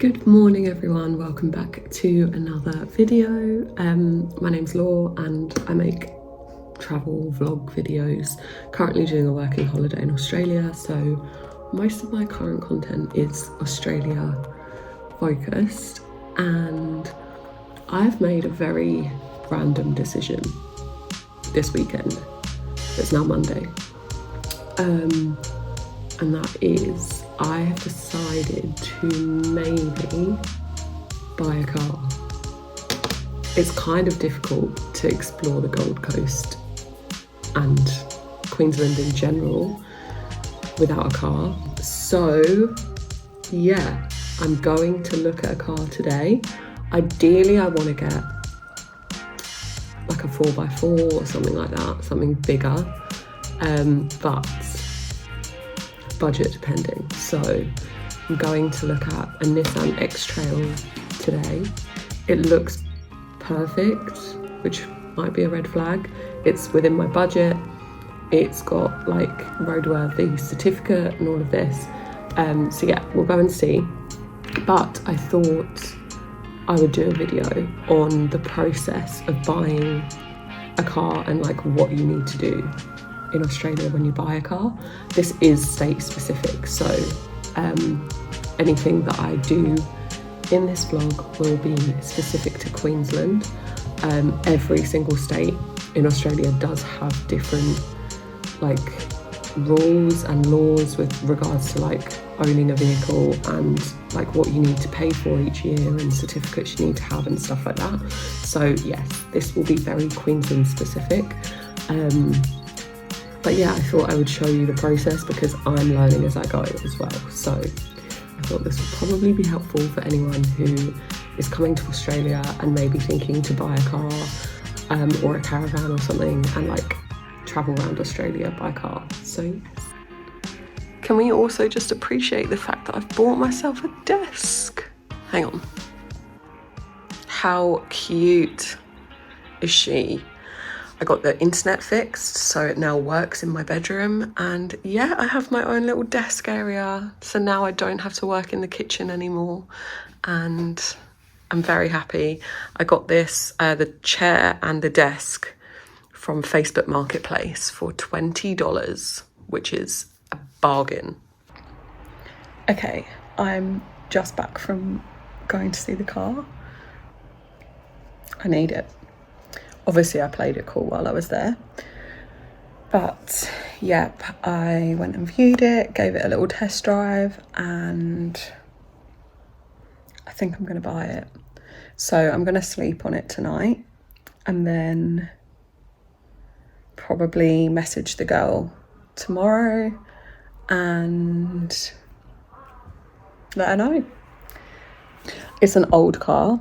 Good morning everyone, welcome back to another video. My name's Law and I make travel vlog videos. Currently doing a working holiday in Australia, so most of my current content is Australia focused, and I've made a very random decision this weekend. It's now Monday, and that is I have decided to maybe buy a car. It's kind of difficult to explore the Gold Coast and Queensland in general without a car. So yeah, I'm going to look at a car today. Ideally, I want to get like a 4x4 or something like that, something bigger, but budget depending. So I'm going to look at a Nissan X-Trail today. It looks perfect, which might be a red flag. It's within my budget. It's got like roadworthy certificate and all of this. So yeah, we'll go and see. But I thought I would do a video on the process of buying a car and like what you need to do in Australia when you buy a car. This is state specific, so anything that I do in this vlog will be specific to Queensland. Every single state in Australia does have different like rules and laws with regards to like owning a vehicle and like what you need to pay for each year and certificates you need to have and stuff like that. So yes, this will be very Queensland specific. But yeah, I thought I would show you the process because I'm learning as I go as well. So I thought this would probably be helpful for anyone who is coming to Australia and maybe thinking to buy a car or a caravan or something and like travel around Australia by car. So yes. Can we also just appreciate the fact that I've bought myself a desk? Hang on. How cute is she? I got the internet fixed, so it now works in my bedroom, and yeah, I have my own little desk area, so now I don't have to work in the kitchen anymore, and I'm very happy. I got this, the chair and the desk from Facebook Marketplace for $20, which is a bargain. Okay, I'm just back from going to see the car. I need it. Obviously, I played it cool while I was there. But, yep, I went and viewed it, gave it a little test drive, and I think I'm going to buy it. So I'm going to sleep on it tonight and then probably message the girl tomorrow and let her know. It's an old car.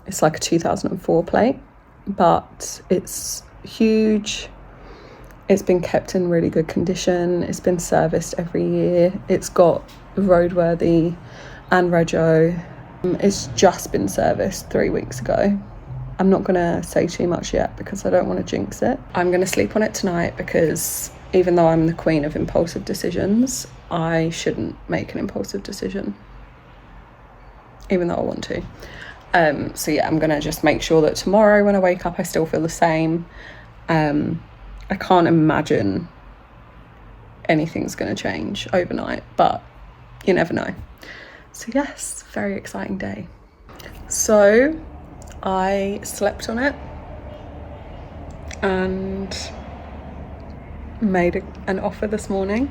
It's like a 2004 plate. But it's huge. It's been kept in really good condition. It's been serviced every year. It's got roadworthy and rego. It's just been serviced 3 weeks ago. I'm not gonna say too much yet because I don't want to jinx it. I'm gonna sleep on it tonight because even though I'm the queen of impulsive decisions, I shouldn't make an impulsive decision, even though I want to. So yeah, I'm gonna just make sure that tomorrow when I wake up I still feel the same. I can't imagine anything's gonna change overnight, but you never know. So yes, very exciting day. So I slept on it and made an offer this morning.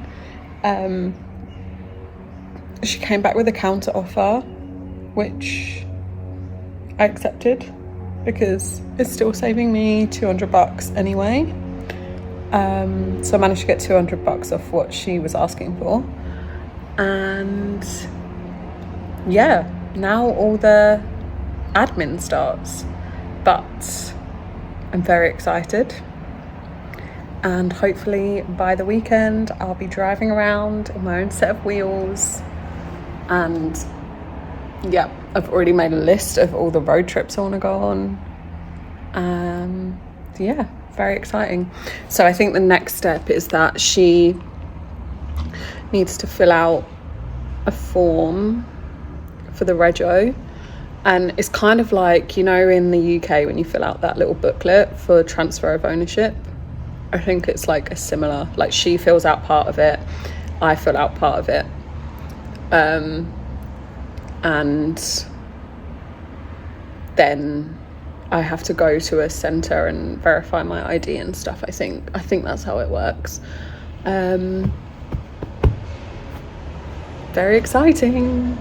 She came back with a counter offer, which I accepted because it's still saving me $200 anyway. So I managed to get $200 off what she was asking for. And yeah, now all the admin starts. But I'm very excited. And hopefully by the weekend, I'll be driving around in my own set of wheels. And yeah, I've already made a list of all the road trips I want to go on. Yeah, very exciting. So I think the next step is that she needs to fill out a form for the rego, and it's kind of like, you know, in the UK when you fill out that little booklet for transfer of ownership. I think it's like a similar, like she fills out part of it, I fill out part of it, and then I have to go to a centre and verify my ID and stuff. I think that's how it works. Very exciting.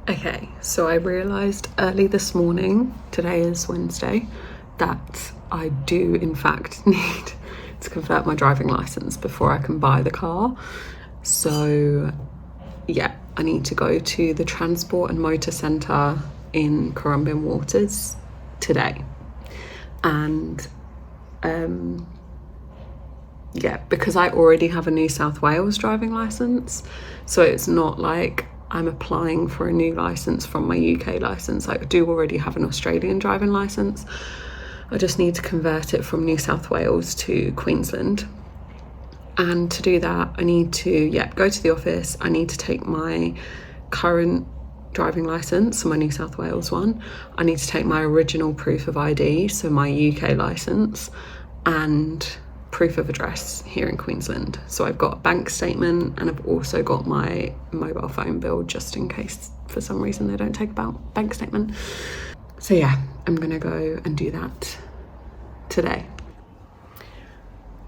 Okay, so I realised early this morning, today is Wednesday, that I do in fact need to convert my driving licence before I can buy the car. So yeah, I need to go to the Transport and Motor Centre in Currumbin Waters today. And yeah, because I already have a New South Wales driving licence, so it's not like I'm applying for a new licence from my UK licence. I do already have an Australian driving licence. I just need to convert it from New South Wales to Queensland. And to do that, I need to go to the office. I need to take my current driving licence, so my New South Wales one. I need to take my original proof of ID, so my UK licence, and proof of address here in Queensland. So I've got a bank statement, and I've also got my mobile phone bill, just in case for some reason they don't take about bank statement. So yeah, I'm gonna go and do that today.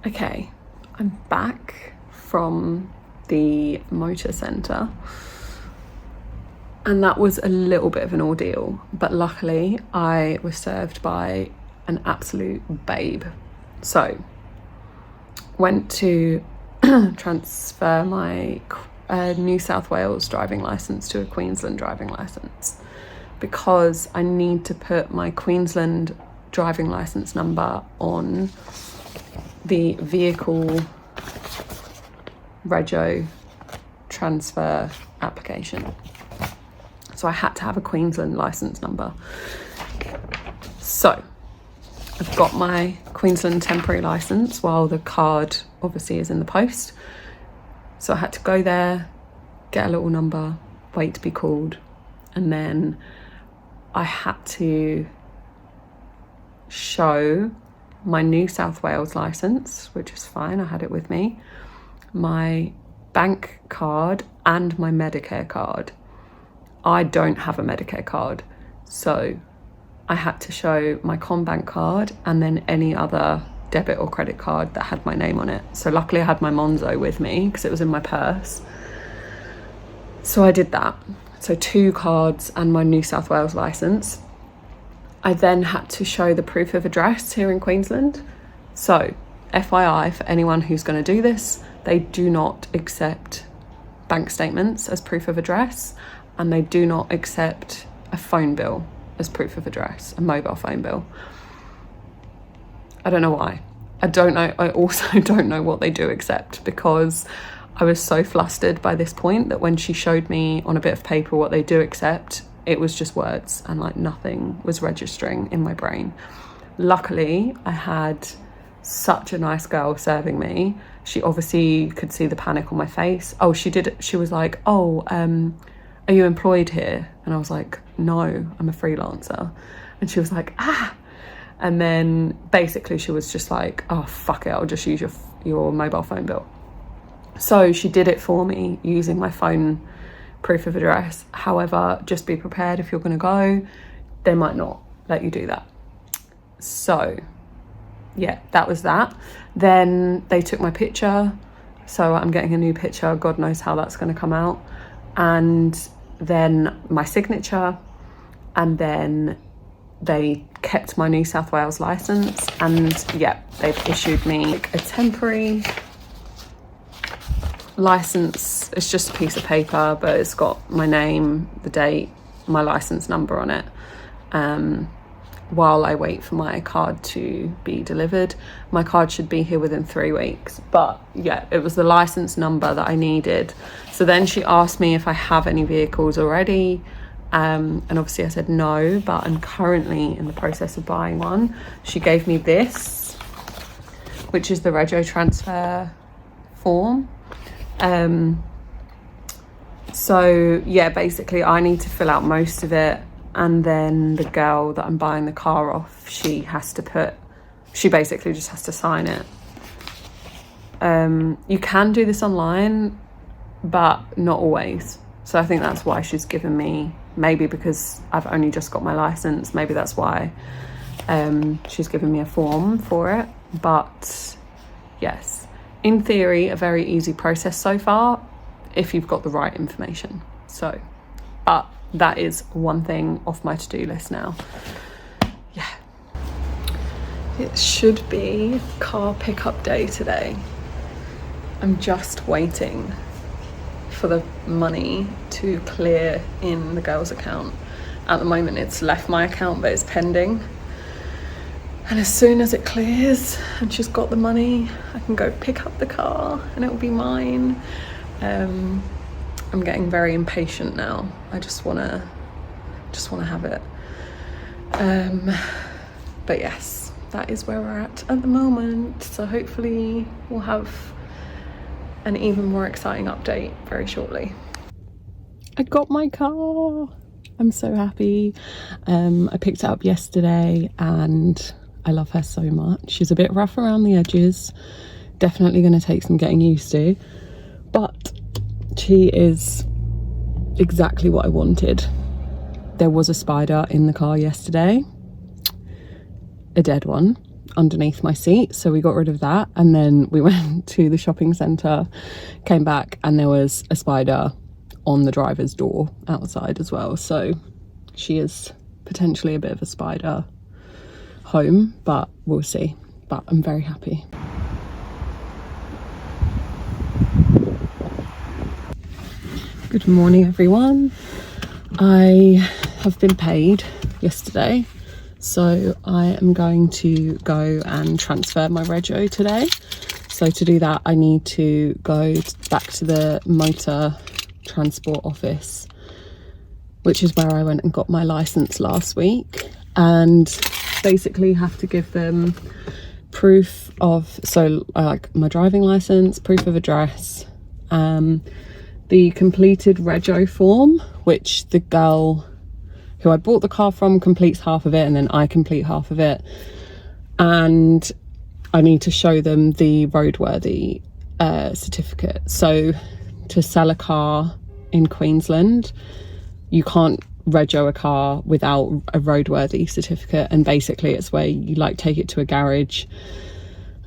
Okay, I'm back from the motor centre, and that was a little bit of an ordeal, but luckily I was served by an absolute babe. So went to transfer my New South Wales driving licence to a Queensland driving licence, because I need to put my Queensland driving licence number on the vehicle rego transfer application. So I had to have a Queensland licence number. So I've got my Queensland temporary licence while the card obviously is in the post. So I had to go there, get a little number, wait to be called, and then I had to show my New South Wales licence, which is fine, I had it with me, my bank card and my Medicare card. I don't have a Medicare card, so I had to show my CommBank card and then any other debit or credit card that had my name on it. So luckily I had my Monzo with me because it was in my purse. So I did that. So 2 cards and my New South Wales licence. I then had to show the proof of address here in Queensland. So FYI, for anyone who's going to do this, they do not accept bank statements as proof of address, and they do not accept a phone bill as proof of address, a mobile phone bill. I don't know why. I don't know. I also don't know what they do accept, because I was so flustered by this point that when she showed me on a bit of paper what they do accept, it was just words and like nothing was registering in my brain. Luckily, I had such a nice girl serving me. She obviously could see the panic on my face. Oh, she did. She was like, oh, are you employed here? And I was like, no, I'm a freelancer. And she was like, ah. And then basically she was just like, oh, fuck it, I'll just use your mobile phone bill. So she did it for me using my phone proof of address. However, just be prepared, if you're going to go, they might not let you do that. So yeah, that was that. Then they took my picture. So I'm getting a new picture. God knows how that's going to come out. And then my signature. And then they kept my New South Wales licence. And yeah, they've issued me a temporary licence. It's just a piece of paper, but it's got my name, the date, my licence number on it, while I wait for my card to be delivered. My card should be here within 3 weeks, but yeah, it was the licence number that I needed. So then she asked me if I have any vehicles already, and obviously I said no, but I'm currently in the process of buying one. She gave me this, which is the rego transfer form. So yeah, basically I need to fill out most of it, and then the girl that I'm buying the car off, she basically just has to sign it. You can do this online, but not always. So I think that's why she's given me, maybe because I've only just got my license, maybe that's why she's given me a form for it. But yes, in theory, a very easy process so far if you've got the right information. So, but that is one thing off my to-do list now. Yeah. It should be car pickup day today. I'm just waiting for the money to clear in the girl's account. At the moment it's left my account, but it's pending. And as soon as it clears and she's got the money, I can go pick up the car and it will be mine. I'm getting very impatient now. I just wanna have it. But yes, that is where we're at the moment. So hopefully we'll have an even more exciting update very shortly. I got my car. I'm so happy. I picked it up yesterday and I love her so much. She's a bit rough around the edges. Definitely going to take some getting used to. But she is exactly what I wanted. There was a spider in the car yesterday. A dead one underneath my seat, so we got rid of that, and then we went to the shopping centre, came back, and there was a spider on the driver's door outside as well. So she is potentially a bit of a spider home, but we'll see. But I'm very happy. Good morning everyone. I have been paid yesterday, so I am going to go and transfer my rego today. So to do that, I need to go back to the motor transport office, which is where I went and got my license last week, and basically have to give them proof of, so like my driving license, proof of address, the completed rego form, which the girl who I bought the car from completes half of it, and then I complete half of it. And I need to show them the roadworthy certificate. So to sell a car in Queensland, you can't rego a car without a roadworthy certificate, and basically it's where you like take it to a garage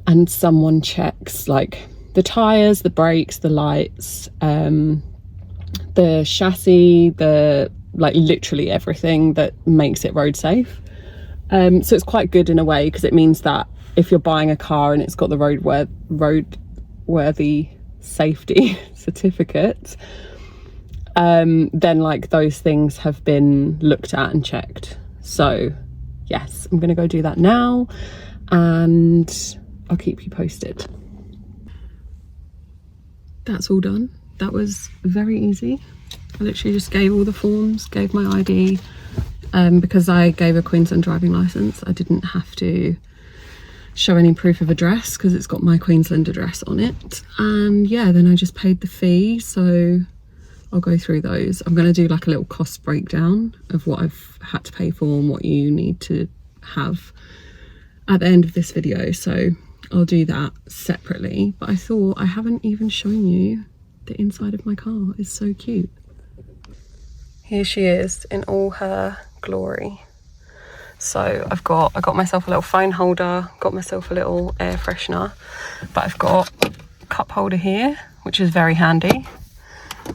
and someone checks like the tires, the brakes, the lights, the chassis, the like literally everything that makes it road safe. So it's quite good in a way, because it means that if you're buying a car and it's got the roadworthy safety certificate, then like those things have been looked at and checked. So yes, I'm gonna go do that now and I'll keep you posted. That's all done. That was very easy. I literally just gave all the forms, gave my ID. Because I gave a Queensland driving licence, I didn't have to show any proof of address because it's got my Queensland address on it. And yeah, then I just paid the fee. So I'll go through those. I'm going to do like a little cost breakdown of what I've had to pay for and what you need to have at the end of this video. So I'll do that separately. But I thought I haven't even shown you the inside of my car. It's so cute. Here she is in all her glory. So I got myself a little phone holder, got myself a little air freshener, but I've got a cup holder here, which is very handy.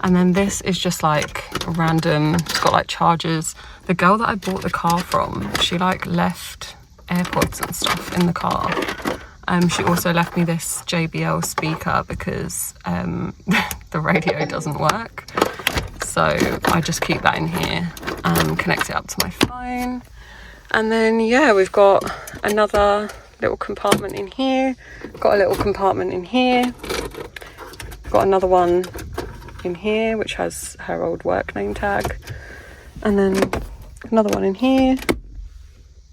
And then this is just like random, it's got like chargers. The girl that I bought the car from, she like left AirPods and stuff in the car. She also left me this JBL speaker because the radio doesn't work. So I just keep that in here and connect it up to my phone. And then yeah, we've got another little compartment in here, got a little compartment in here, got another one in here which has her old work name tag, and then another one in here.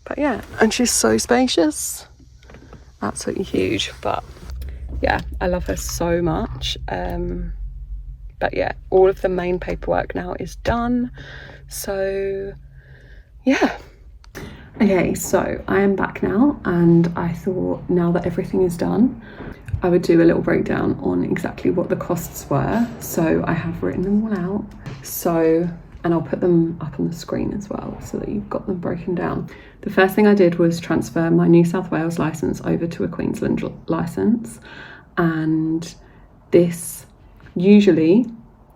But yeah, and she's so spacious, absolutely huge. But yeah, I love her so much. But yeah, all of the main paperwork now is done. So yeah. Okay, so I am back now, and I thought now that everything is done, I would do a little breakdown on exactly what the costs were. So I have written them all out. And I'll put them up on the screen as well so that you've got them broken down. The first thing I did was transfer my New South Wales licence over to a Queensland licence, and this usually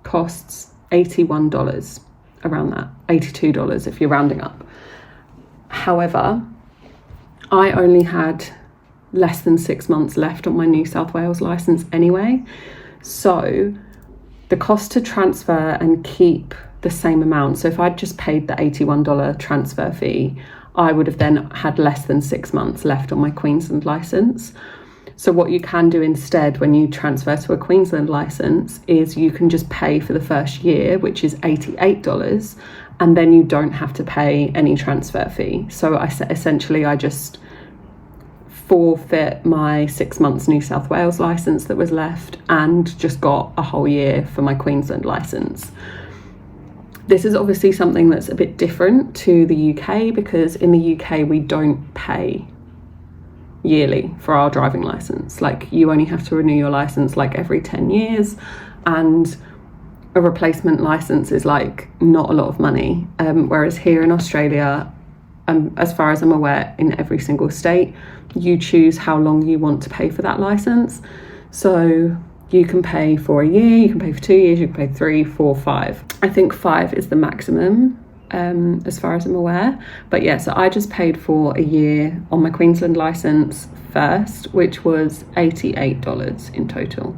costs $81, around that, $82 if you're rounding up. However, I only had less than 6 months left on my New South Wales licence anyway, so the cost to transfer and keep the same amount, so if I'd just paid the $81 transfer fee, I would have then had less than 6 months left on my Queensland licence. So what you can do instead when you transfer to a Queensland licence is you can just pay for the first year, which is $88, and then you don't have to pay any transfer fee. So I just forfeit my 6 months New South Wales licence that was left and just got a whole year for my Queensland licence. This is obviously something that's a bit different to the UK, because in the UK we don't pay yearly for our driving licence. Like, you only have to renew your licence like every 10 years, and a replacement licence is like not a lot of money. Whereas here in Australia, as far as I'm aware, in every single state, you choose how long you want to pay for that licence. So you can pay for a year, you can pay for 2 years, you can pay 3, 4, 5. I think 5 is the maximum, as far as I'm aware. But yeah, so I just paid for a year on my Queensland licence first, which was $88 in total.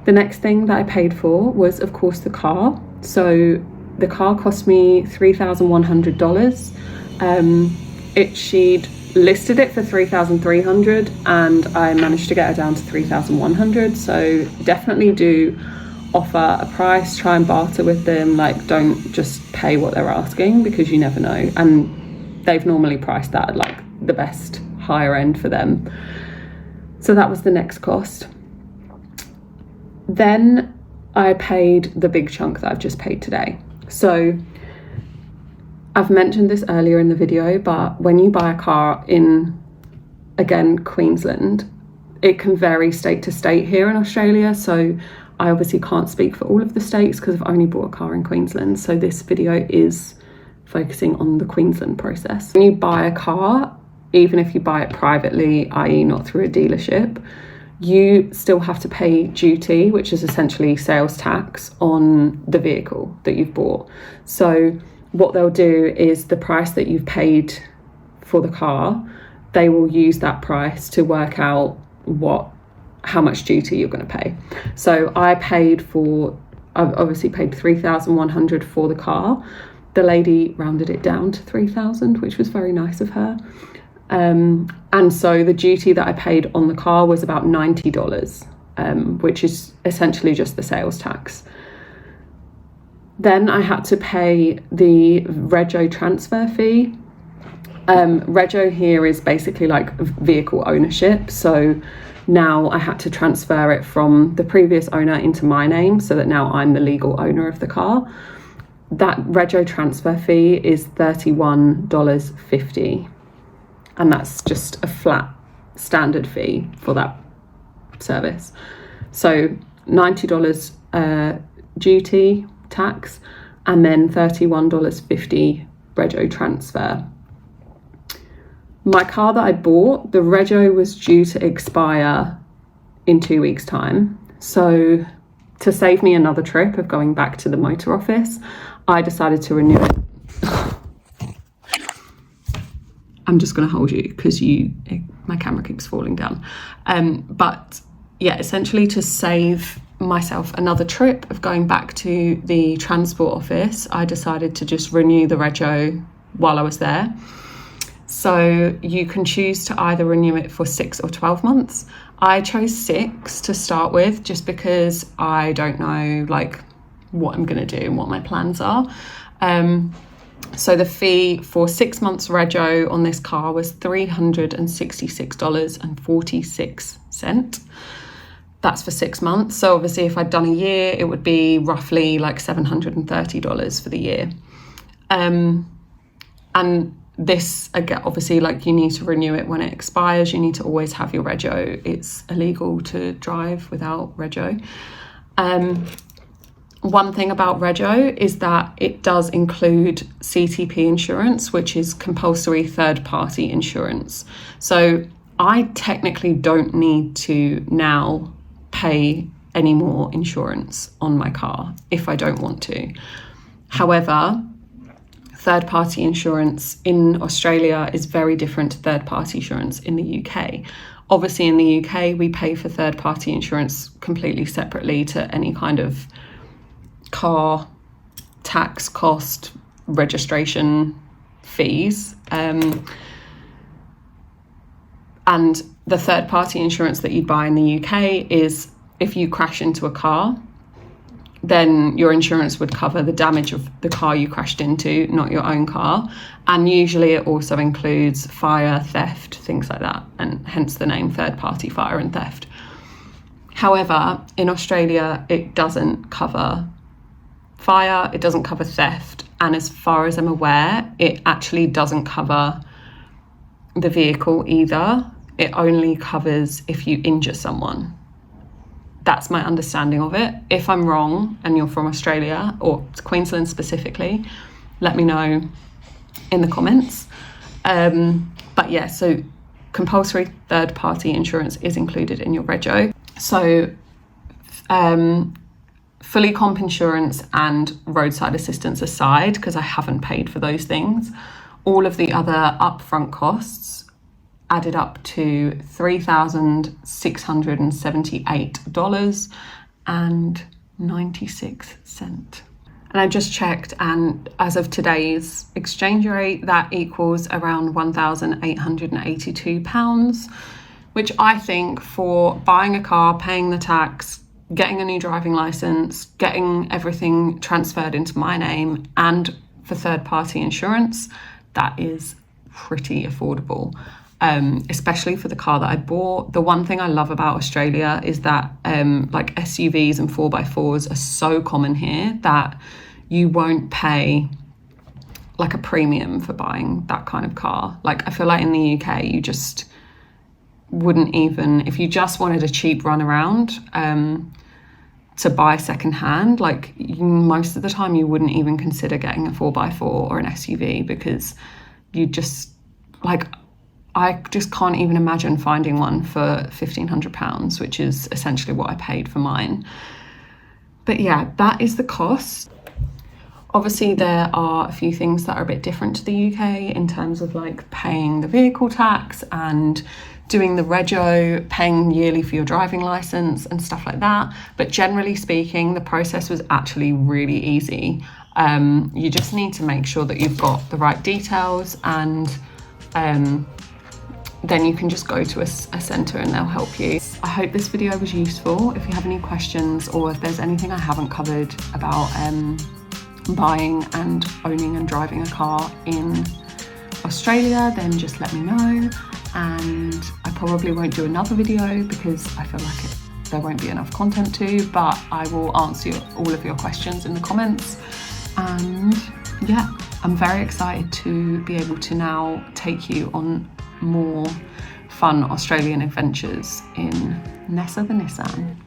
The next thing that I paid for was, of course, the car. So the car cost me $3,100. She'd listed it for $3,300, and I managed to get her down to $3,100. So definitely do offer a price, try and barter with them. Like, don't just pay what they're asking, because you never know. And they've normally priced that at like the best higher end for them. So that was the next cost. Then I paid the big chunk that I've just paid today. So I've mentioned this earlier in the video, but when you buy a car in, again, Queensland, it can vary state to state here in Australia. So I obviously can't speak for all of the states because I've only bought a car in Queensland. So this video is focusing on the Queensland process. When you buy a car, even if you buy it privately, i.e. not through a dealership, you still have to pay duty, which is essentially sales tax on the vehicle that you've bought. So what they'll do is the price that you've paid for the car, they will use that price to work out how much duty you're going to pay. So I've obviously paid $3,100 for the car. The lady rounded it down to $3,000, which was very nice of her. And so the duty that I paid on the car was about $90, which is essentially just the sales tax. Then I had to pay the rego transfer fee. Rego here is basically like vehicle ownership. So now I had to transfer it from the previous owner into my name, so that now I'm the legal owner of the car. That rego transfer fee is $31.50. And that's just a flat standard fee for that service. So $90 duty tax, and then $31.50 rego transfer. My car that I bought, the rego was due to expire in 2 weeks' time. So to save me another trip of going back to the motor office, I decided to renew it. I'm just going to hold you because my camera keeps falling down. But yeah, essentially to save myself another trip of going back to the transport office, I decided to just renew the rego while I was there. So you can choose to either renew it for 6 or 12 months. I chose 6 to start with, just because I don't know like what I'm going to do and what my plans are. So the fee for 6 months rego on this car was $366.46. That's for 6 months. So obviously if I'd done a year, it would be roughly like $730 for the year. And this, again, obviously, like, you need to renew it when it expires. You need to always have your rego. It's illegal to drive without rego. One thing about rego is that it does include CTP insurance, which is compulsory third-party insurance. So I technically don't need to now pay any more insurance on my car if I don't want to. However, third-party insurance in Australia is very different to third-party insurance in the UK. Obviously, in the UK, we pay for third-party insurance completely separately to any kind of car tax cost, registration fees. And the third-party insurance that you buy in the UK is if you crash into a car, then your insurance would cover the damage of the car you crashed into, not your own car. And usually it also includes fire, theft, things like that, and hence the name third-party fire and theft. However, in Australia, it doesn't cover fire, it doesn't cover theft, and as far as I'm aware, it actually doesn't cover the vehicle either. It only covers if you injure someone. That's my understanding of it. If I'm wrong and you're from Australia or Queensland specifically, let me know in the comments. But yeah, so compulsory third-party insurance is included in your rego. So fully comp insurance and roadside assistance aside, because I haven't paid for those things, all of the other upfront costs added up to $3,678.96. And I just checked, and as of today's exchange rate, that equals around £1,882, which I think for buying a car, paying the tax, getting a new driving license, getting everything transferred into my name, and for third-party insurance, that is pretty affordable. Especially for the car that I bought. The one thing I love about Australia is that like SUVs and 4x4s are so common here that you won't pay like a premium for buying that kind of car. Like, I feel like in the UK, you just wouldn't even, if you just wanted a cheap runaround to buy secondhand, like most of the time you wouldn't even consider getting a 4x4 or an SUV, because you just, like, I just can't even imagine finding one for £1,500, which is essentially what I paid for mine. But yeah, that is the cost. Obviously, there are a few things that are a bit different to the UK in terms of like paying the vehicle tax and doing the rego, paying yearly for your driving license and stuff like that. But generally speaking, the process was actually really easy. You just need to make sure that you've got the right details, and then you can just go to a centre and they'll help you. I hope this video was useful. If you have any questions, or if there's anything I haven't covered about buying and owning and driving a car in Australia, then just let me know. And I probably won't do another video because I feel like there won't be enough content to, but I will answer all of your questions in the comments. And yeah, I'm very excited to be able to now take you on more fun Australian adventures in Nessa the Nissan.